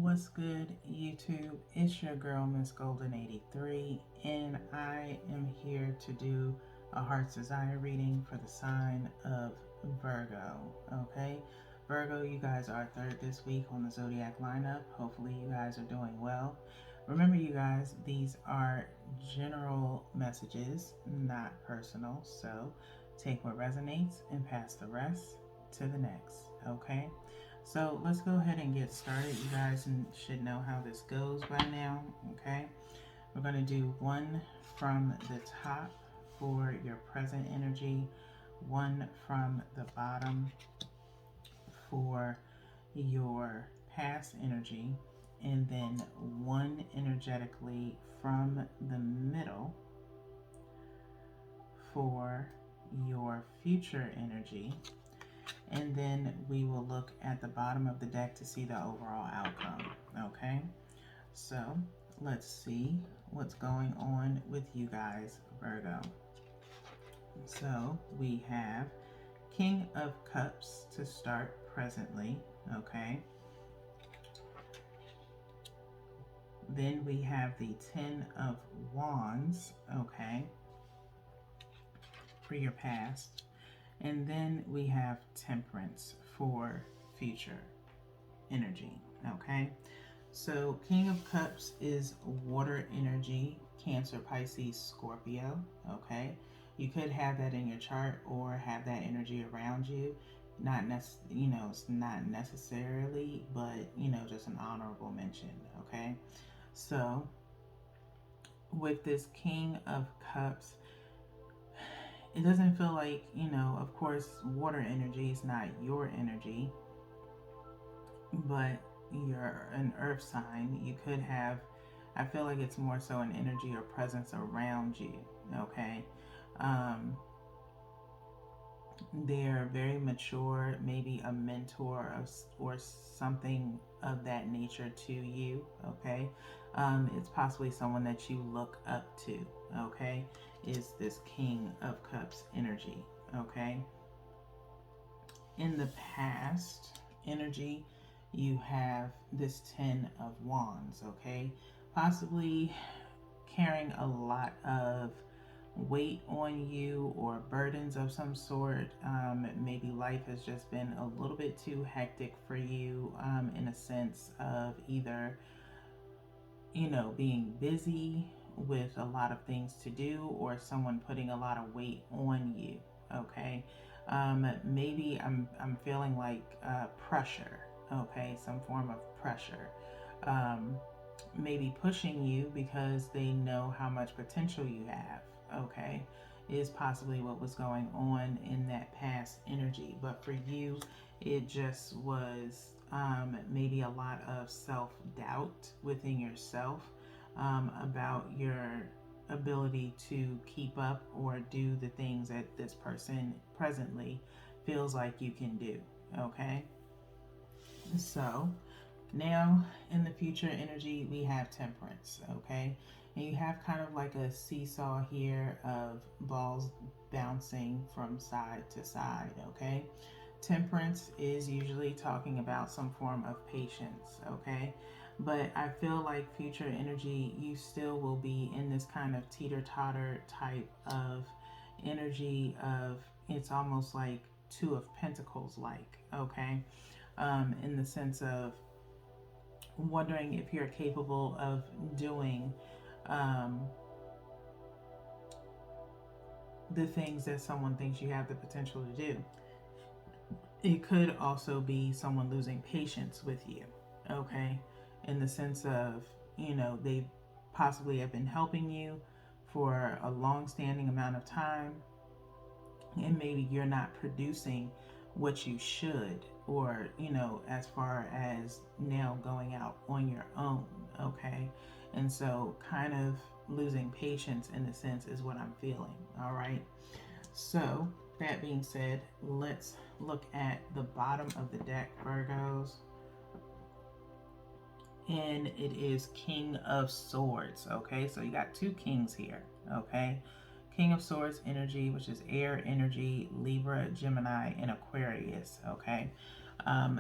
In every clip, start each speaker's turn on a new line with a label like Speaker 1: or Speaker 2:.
Speaker 1: What's good, YouTube? It's your girl, Miss Golden 83, and I am here to do a Heart's Desire reading for the sign of Virgo. Okay, Virgo, you guys are third this week on the zodiac lineup. Hopefully, you guys are doing well. Remember, you guys, these are general messages, not personal, so take what resonates and pass the rest to the next. Okay. So let's go ahead and get started. You guys should know how this goes by now, okay? We're going to do one from the top for your present energy, one from the bottom for your past energy, and then one energetically from the middle for your future energy. And then we will look at the bottom of the deck to see the overall outcome. Okay, so let's see what's going on with you guys, Virgo. So we have King of Cups to start presently. Okay, then we have the Ten of Wands. Okay, for your past. And then we have Temperance for future energy, okay? So King of Cups is water energy, Cancer, Pisces, Scorpio, okay? You could have that in your chart or have that energy around you. It's not necessarily, but, just an honorable mention, okay? So with this King of Cups, it doesn't feel like, of course, water energy is not your energy, but you're an earth sign. You could have, I feel like it's more so an energy or presence around you, okay? They're very mature, maybe a mentor or something of that nature to you, okay? It's possibly someone that you look up to, okay? Is this King of Cups energy, okay? In the past energy, you have this Ten of Wands, okay? Possibly carrying a lot of weight on you or burdens of some sort. Maybe life has just been a little bit too hectic for you, in a sense of either, being busy with a lot of things to do or someone putting a lot of weight on you, okay? Maybe I'm feeling like pressure, okay? Some form of pressure. Maybe pushing you because they know how much potential you have, okay? Is possibly what was going on in that past energy. But for you, it just was maybe a lot of self-doubt within yourself about your ability to keep up or do the things that this person presently feels like you can do, okay? So now in the future energy, we have Temperance, okay? And you have kind of like a seesaw here of balls bouncing from side to side, okay? Temperance is usually talking about some form of patience, okay? But I feel like future energy, you still will be in this kind of teeter-totter type of energy of, it's almost like Two of Pentacles like, okay? In the sense of wondering if you're capable of doing the things that someone thinks you have the potential to do. It could also be someone losing patience with you, okay? In the sense of, they possibly have been helping you for a long-standing amount of time, and maybe you're not producing what you should, or, as far as now going out on your own, okay? And so kind of losing patience in a sense is what I'm feeling, all right? So that being said, let's look at the bottom of the deck, Virgos. And it is King of Swords, okay? So you got two kings here, okay? King of Swords energy, which is air energy, Libra, Gemini, and Aquarius, okay?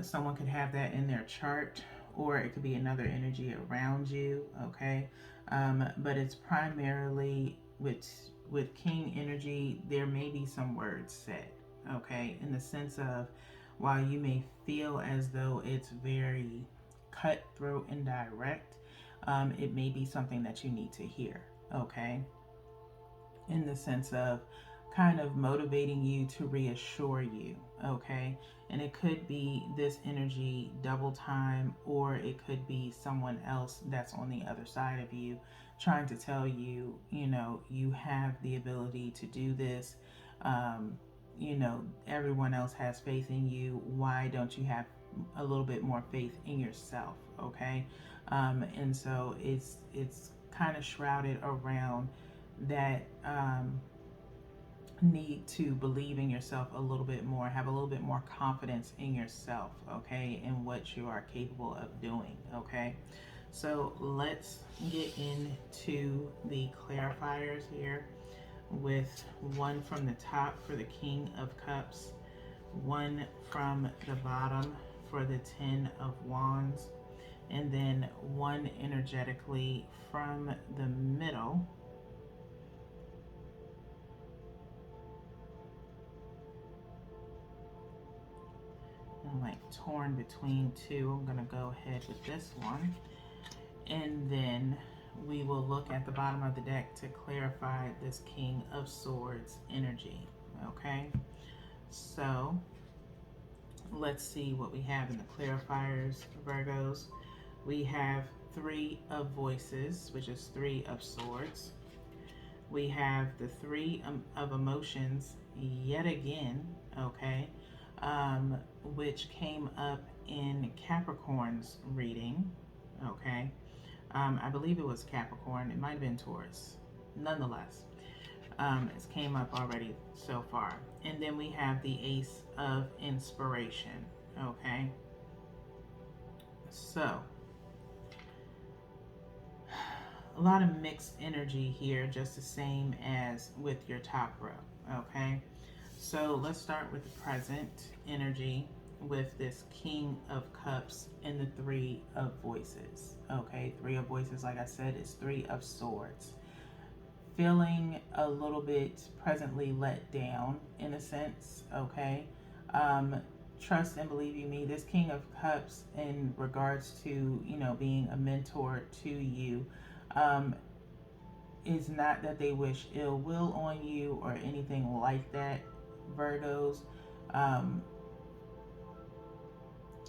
Speaker 1: Someone could have that in their chart, or it could be another energy around you, okay? But it's primarily with king energy, there may be some words said, okay, in the sense of, while you may feel as though it's very cutthroat and direct, it may be something that you need to hear, okay, in the sense of kind of motivating you, to reassure you, okay? And it could be this energy double time, or it could be someone else that's on the other side of you trying to tell you, you know, you have the ability to do this. You know, everyone else has faith in you. Why don't you have a little bit more faith in yourself, okay? And so it's kind of shrouded around that need to believe in yourself a little bit more, have a little bit more confidence in yourself, okay, and what you are capable of doing, okay? So let's get into the clarifiers here, with one from the top for the King of Cups, one from the bottom for the Ten of Wands, and then one energetically from the middle. I'm like torn between two. I'm gonna go ahead with this one, and then we will look at the bottom of the deck to clarify this King of Swords energy, okay? So let's see what we have in the clarifiers, Virgos. We have Three of Voices, which is Three of Swords. We have the Three of Emotions yet again, okay, which came up in Capricorn's reading, okay. I believe it was Capricorn. It might have been Taurus. Nonetheless, it came up already so far. And then we have the Ace of Inspiration, okay. So a lot of mixed energy here, just the same as with your top row, okay. So let's start with the present energy with this King of Cups and the Three of Voices, okay. Three of Voices, like I said, is Three of Swords. Feeling a little bit presently let down in a sense, okay. Trust and believe you me, this King of Cups, in regards to, you know, being a mentor to you, is not that they wish ill will on you or anything like that, Virgos.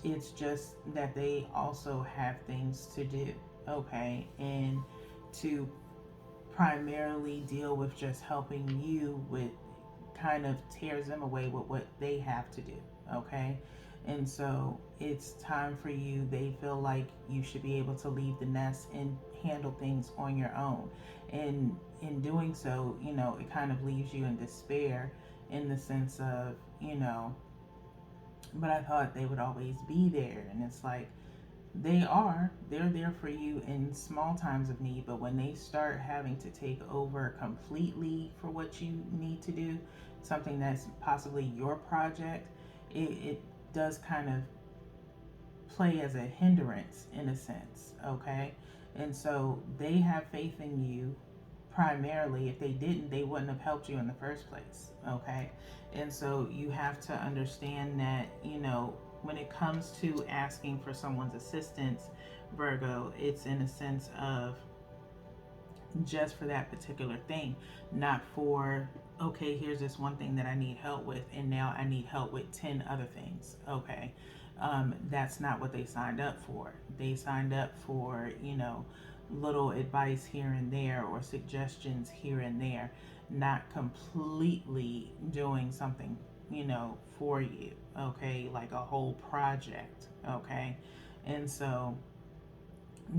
Speaker 1: It's just that they also have things to do, okay, and to primarily deal with just helping you with, kind of tears them away with what they have to do, okay. And so it's time for you, they feel like you should be able to leave the nest and handle things on your own, and in doing so, you know, it kind of leaves you in despair, in the sense of, you know, but I thought they would always be there. And it's like, they're there for you in small times of need, but when they start having to take over completely for what you need to do, something that's possibly your project, it does kind of play as a hindrance in a sense, okay. And so they have faith in you primarily. If they didn't, they wouldn't have helped you in the first place, okay. And so you have to understand that, you know, when it comes to asking for someone's assistance, Virgo, it's in a sense of just for that particular thing, not for, okay, here's this one thing that I need help with, and now I need help with 10 other things, okay. That's not what they signed up for. They signed up for, you know, little advice here and there, or suggestions here and there, not completely doing something, you know, for you, okay, like a whole project, okay. And so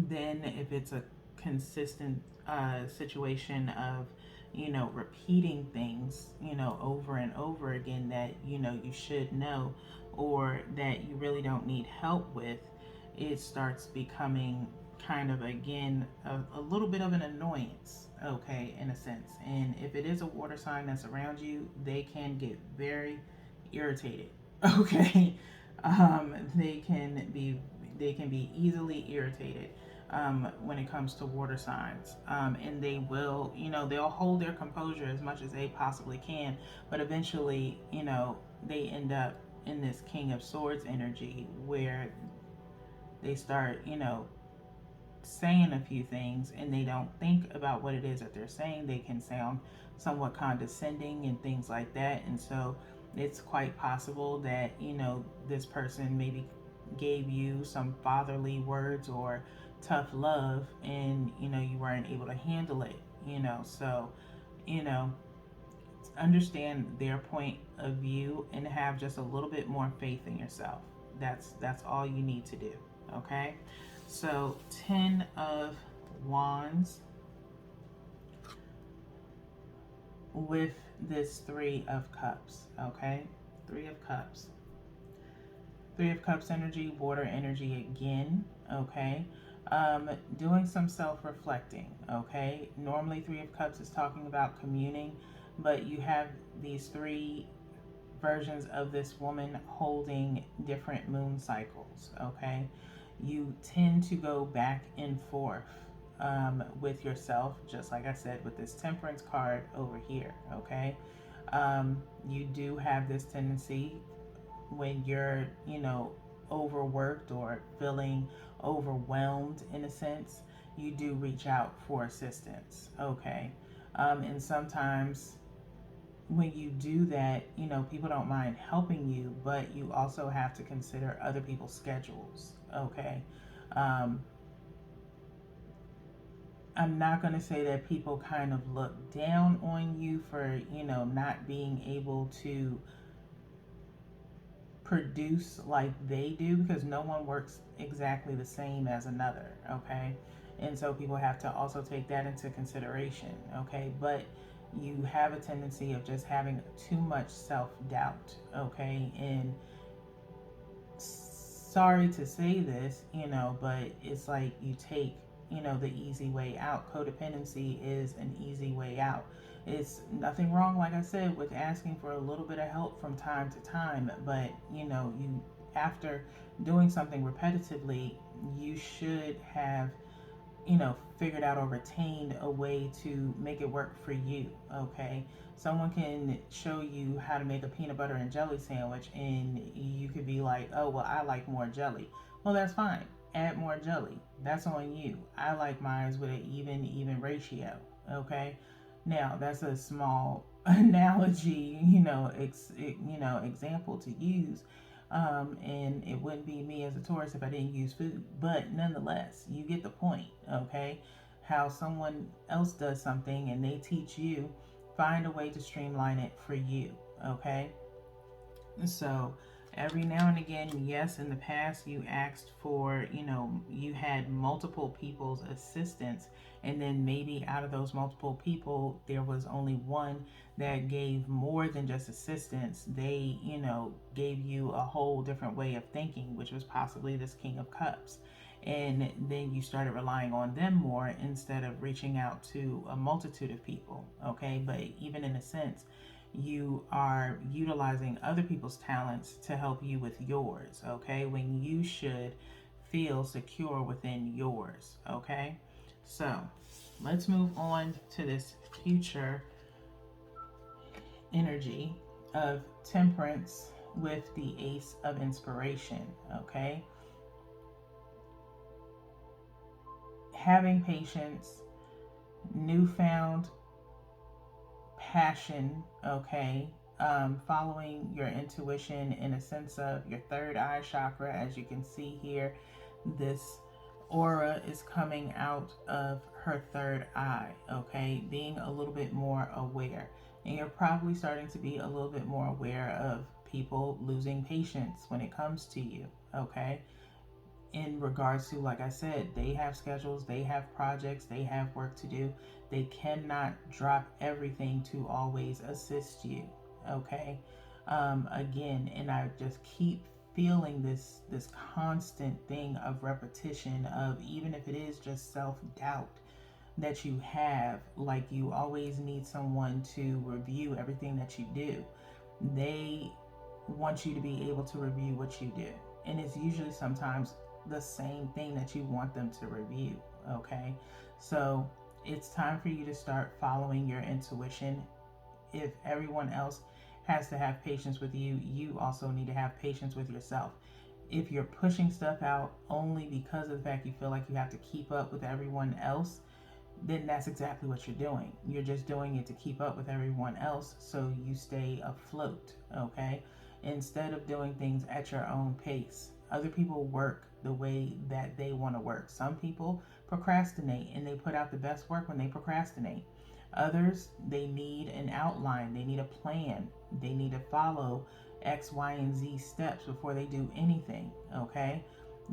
Speaker 1: then if it's a consistent situation of, you know, repeating things, you know, over and over again, that, you know, you should know, or that you really don't need help with, it starts becoming kind of, again, a little bit of an annoyance, okay, in a sense. And if it is a water sign that's around you, they can get very irritated, okay. They can be They can be easily irritated when it comes to water signs. And they will, they'll hold their composure as much as they possibly can, but eventually, they end up in this King of Swords energy where they start, saying a few things and they don't think about what it is that they're saying. They can sound somewhat condescending and things like that. And so it's quite possible that, this person maybe gave you some fatherly words or tough love and, you weren't able to handle it, So, you know, understand their point of view and have just a little bit more faith in yourself. That's all you need to do, okay? So 10 of Wands with this 3 of Cups, okay? 3 of Cups. 3 of Cups energy, water energy again, okay? Doing some self-reflecting, okay? Normally 3 of Cups is talking about communing, but you have these 3 versions of this woman holding different moon cycles, okay? You tend to go back and forth with yourself, just like I said with this Temperance card over here, okay? You do have this tendency when you're, overworked or feeling overwhelmed in a sense, you do reach out for assistance, okay? And sometimes when you do that, people don't mind helping you, but you also have to consider other people's schedules, okay? I'm not going to say that people kind of look down on you for, not being able to produce like they do, because no one works exactly the same as another, okay? And so people have to also take that into consideration, okay? But you have a tendency of just having too much self-doubt, okay? And sorry to say this, but it's like you take, the easy way out. Codependency is an easy way out. It's nothing wrong, like I said, with asking for a little bit of help from time to time, but you after doing something repetitively, you should have figured out or retained a way to make it work for you, okay? Someone can show you how to make a peanut butter and jelly sandwich and you could be like, oh, well, I like more jelly. Well, that's fine. Add more jelly. That's on you. I like mine with an even ratio, okay? Now, that's a small analogy, example to use. And it wouldn't be me as a Taurus if I didn't use food. But nonetheless, you get the point, okay? How someone else does something and they teach you, find a way to streamline it for you, okay? So every now and again, yes, in the past you asked for, you had multiple people's assistance, and then maybe out of those multiple people, there was only one that gave more than just assistance. They, gave you a whole different way of thinking, which was possibly this King of Cups. And then you started relying on them more instead of reaching out to a multitude of people, okay? But even in a sense, you are utilizing other people's talents to help you with yours, okay? When you should feel secure within yours, okay? So let's move on to this future energy of Temperance with the Ace of Inspiration, okay? Having patience, newfound passion, okay? Following your intuition in a sense of your third eye chakra. As you can see here, this aura is coming out of her third eye, okay? Being a little bit more aware. And you're probably starting to be a little bit more aware of people losing patience when it comes to you, okay? In regards to, like I said, they have schedules, they have projects, they have work to do. They cannot drop everything to always assist you, okay? Again, and I just keep feeling this constant thing of repetition of, even if it is just self-doubt that you have, like you always need someone to review everything that you do. They want you to be able to review what you do. And it's usually sometimes the same thing that you want them to review. Okay, so it's time for you to start following your intuition. If everyone else has to have patience with you, you also need to have patience with yourself. If you're pushing stuff out only because of the fact you feel like you have to keep up with everyone else, then that's exactly what you're doing. You're just doing it to keep up with everyone else so you stay afloat, okay? Instead of doing things at your own pace. Other people work the way that they want to work. Some people procrastinate and they put out the best work when they procrastinate. Others, they need an outline, they need a plan, they need to follow X, Y, and Z steps before they do anything, okay?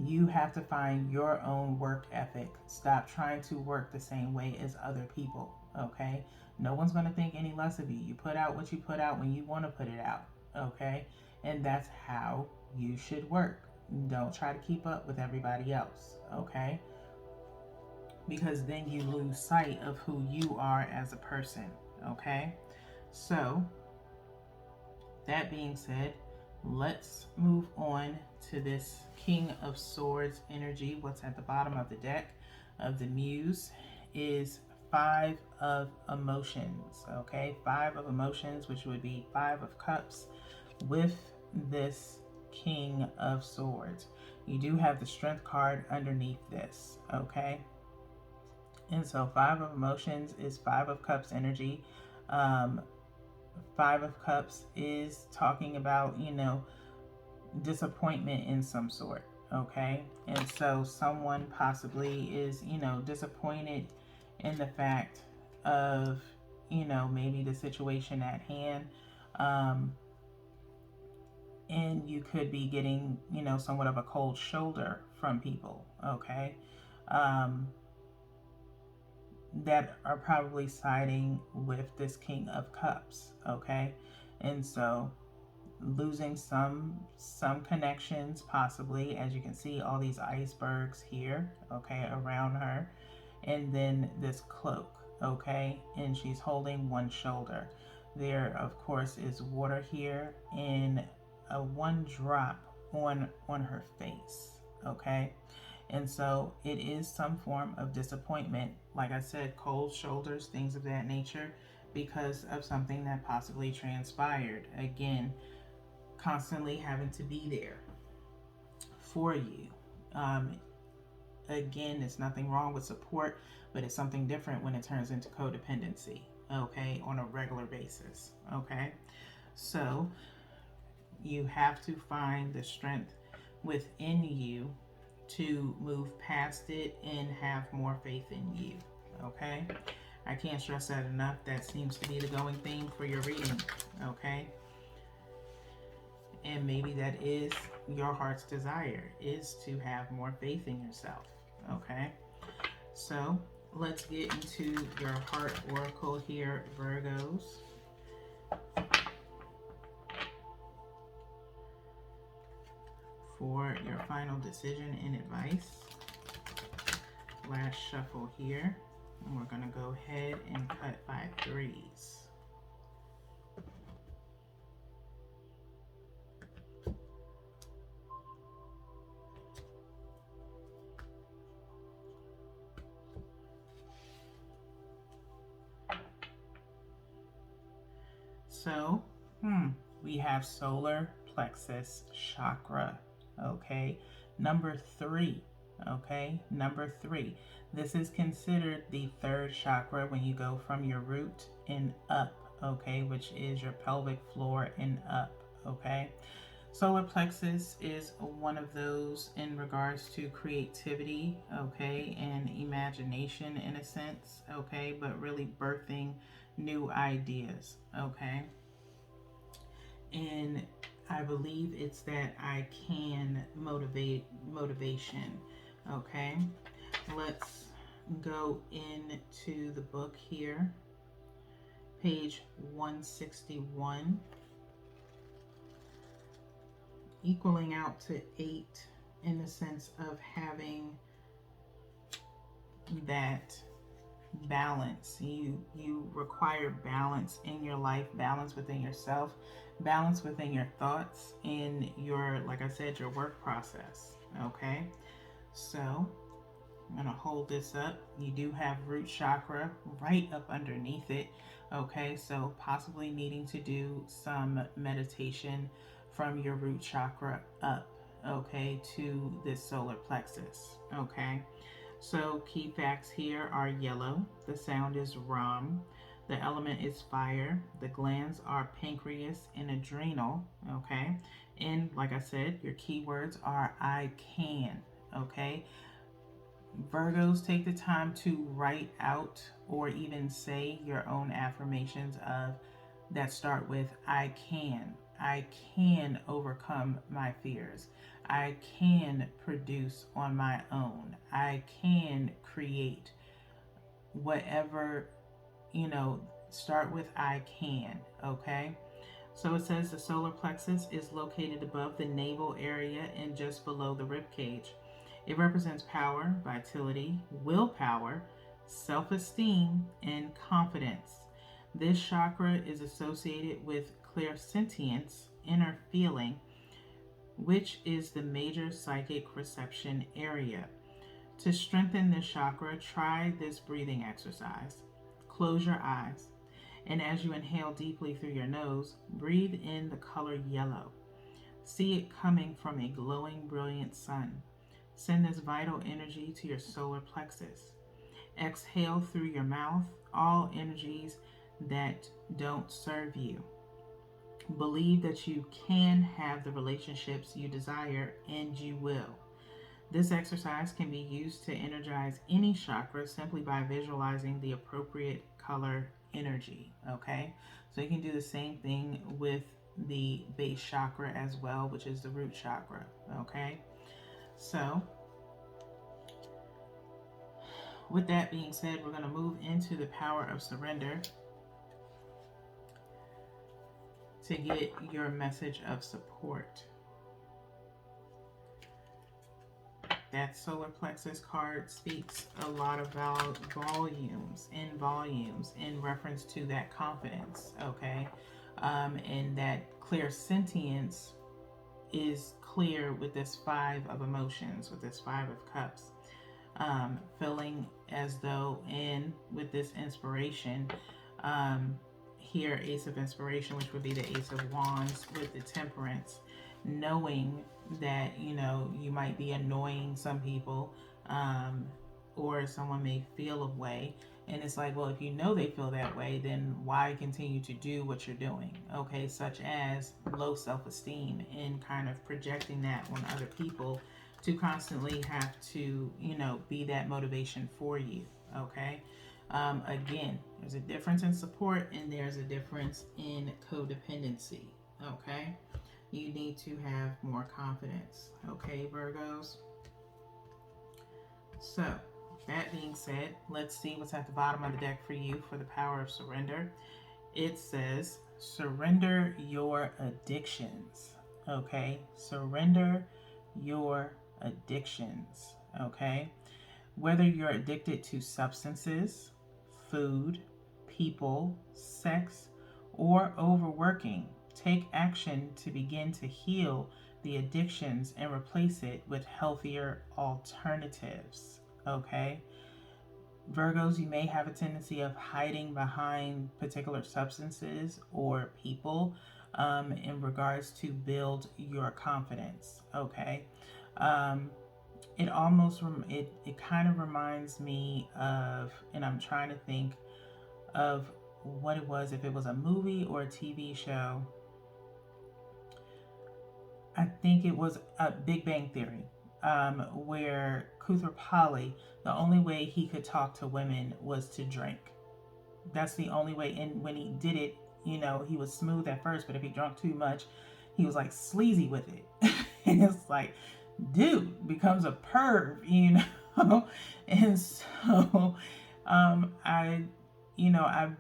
Speaker 1: You have to find your own work ethic. Stop trying to work the same way as other people, okay? No one's going to think any less of you. You put out what you put out when you want to put it out, okay? And that's how you should work. Don't try to keep up with everybody else, okay? Because then you lose sight of who you are as a person, okay? So, that being said, let's move on to this King of Swords energy. What's at the bottom of the deck of the Muse is Five of Emotions, okay? Five of Emotions, which would be Five of Cups with this King of Swords. You do have the Strength card underneath this, okay? And so Five of Emotions is Five of Cups energy. Five of Cups is talking about, disappointment in some sort, okay? And so someone possibly is, disappointed in the fact of, maybe the situation at hand. And you could be getting, somewhat of a cold shoulder from people, okay? That are probably siding with this King of Cups, okay? And so losing some connections possibly, as you can see all these icebergs here, okay, around her, and then this cloak, okay, and she's holding one shoulder. There of course is water here and a one drop on her face, okay? And so it is some form of disappointment, like I said, cold shoulders, things of that nature, because of something that possibly transpired. Again, constantly having to be there for you. Again, there's nothing wrong with support, but it's something different when it turns into codependency, okay, on a regular basis, okay? So you have to find the strength within you to move past it and have more faith in you, okay? I can't stress that enough. That seems to be the going theme for your reading, okay? And maybe that is your heart's desire, is to have more faith in yourself, okay? So let's get into your heart oracle here, Virgos. For your final decision and advice. Last shuffle here. And we're going to go ahead and cut by threes. So, we have solar plexus chakra, okay? Number 3, okay? Number 3. This is considered the third chakra when you go from your root and up, okay? Which is your pelvic floor and up, okay? Solar plexus is one of those in regards to creativity, okay? And imagination in a sense, okay? But really birthing new ideas, okay? And I believe it's that I can motivation, okay? Let's go into the book here, page 161, equaling out to 8 in the sense of having that balance. You require balance in your life, balance within yourself, balance within your thoughts, and your, like I said, your work process, okay? So I'm going to hold this up. You do have root chakra right up underneath it. Okay, so possibly needing to do some meditation from your root chakra up, okay, to this solar plexus. Okay, so key facts here are yellow. The sound is rum. The element is fire. The glands are pancreas and adrenal. Okay, and like I said, your keywords are I can. Okay, Virgos, take the time to write out or even say your own affirmations of that start with I can. I can overcome my fears. I can produce on my own. I can create whatever, start with I can, okay? So it says the solar plexus is located above the navel area and just below the rib cage. It represents power, vitality, willpower, self esteem, and confidence. This chakra is associated with clairsentience, inner feeling, which is the major psychic reception area. To strengthen this chakra, try this breathing exercise. Close your eyes, and as you inhale deeply through your nose, breathe in the color yellow. See it coming from a glowing, brilliant sun. Send this vital energy to your solar plexus. Exhale through your mouth all energies that don't serve you. Believe that you can have the relationships you desire, and you will. This exercise can be used to energize any chakra simply by visualizing the appropriate color energy. Okay, so you can do the same thing with the base chakra as well, which is the root chakra. Okay, so with that being said, we're going to move into the power of surrender to get your message of support. That solar plexus card speaks a lot about volumes in reference to that confidence, okay? And that clairsentience is clear with this five of emotions, with this five of cups. Feeling as though with this inspiration, here ace of inspiration, which would be the ace of wands with the temperance, knowing that you might be annoying some people, or someone may feel a way, and it's like, well, if you know they feel that way, then why continue to do what you're doing? Okay, such as low self-esteem and kind of projecting that on other people to constantly have to be that motivation for you. Okay, again, there's a difference in support and there's a difference in codependency. Okay, you need to have more confidence. Okay, Virgos. So that being said, let's see what's at the bottom of the deck for you for the power of surrender. It says surrender your addictions. Okay, surrender your addictions. Okay, whether you're addicted to substances, food, people, sex, or overworking, take action to begin to heal the addictions and replace it with healthier alternatives. Okay, Virgos, you may have a tendency of hiding behind particular substances or people in regards to build your confidence. Okay, it almost it kind of reminds me of, and I'm trying to think of what it was, if it was a movie or a TV show. I think it was a Big Bang Theory, where Kuthar Pali, the only way he could talk to women was to drink. That's the only way. And when he did it, he was smooth at first, but if he drank too much, he was like sleazy with it. And it's like, dude becomes a perv, And so I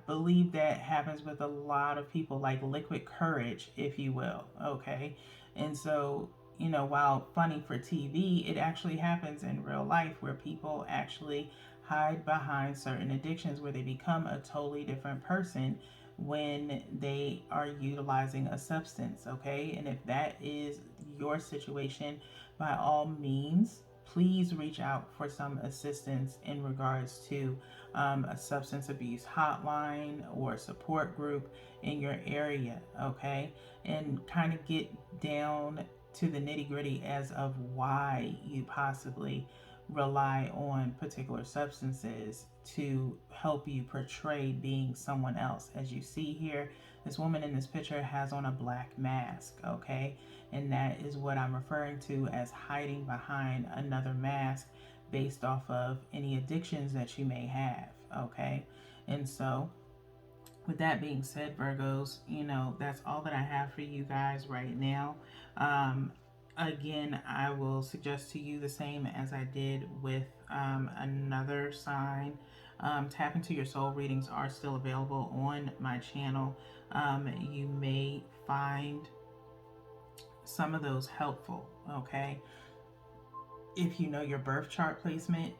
Speaker 1: believe that happens with a lot of people, like liquid courage, if you will. Okay, and so while funny for TV, it actually happens in real life where people actually hide behind certain addictions where they become a totally different person when they are utilizing a substance. Okay, and if that is your situation, by all means, please reach out for some assistance in regards to a substance abuse hotline or support group in your area, okay? And kind of get down to the nitty gritty as of why you possibly rely on particular substances to help you portray being someone else. As you see here, this woman in this picture has on a black mask, okay? And that is what I'm referring to as hiding behind another mask based off of any addictions that you may have, okay? And so, with that being said, Virgos, that's all that I have for you guys right now. Again, I will suggest to you the same as I did with another sign. Tap into your soul readings are still available on my channel. You may find some of those helpful, okay? If you know your birth chart placement,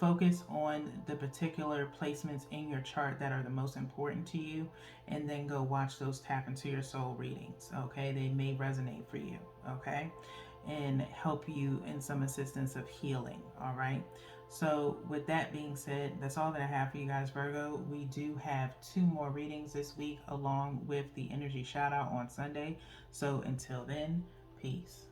Speaker 1: focus on the particular placements in your chart that are the most important to you, and then go watch those tap into your soul readings, okay? They may resonate for you, okay? And help you in some assistance of healing, all right? So with that being said, that's all that I have for you guys, Virgo. We do have 2 more readings this week along with the energy shout out on Sunday. So until then, peace.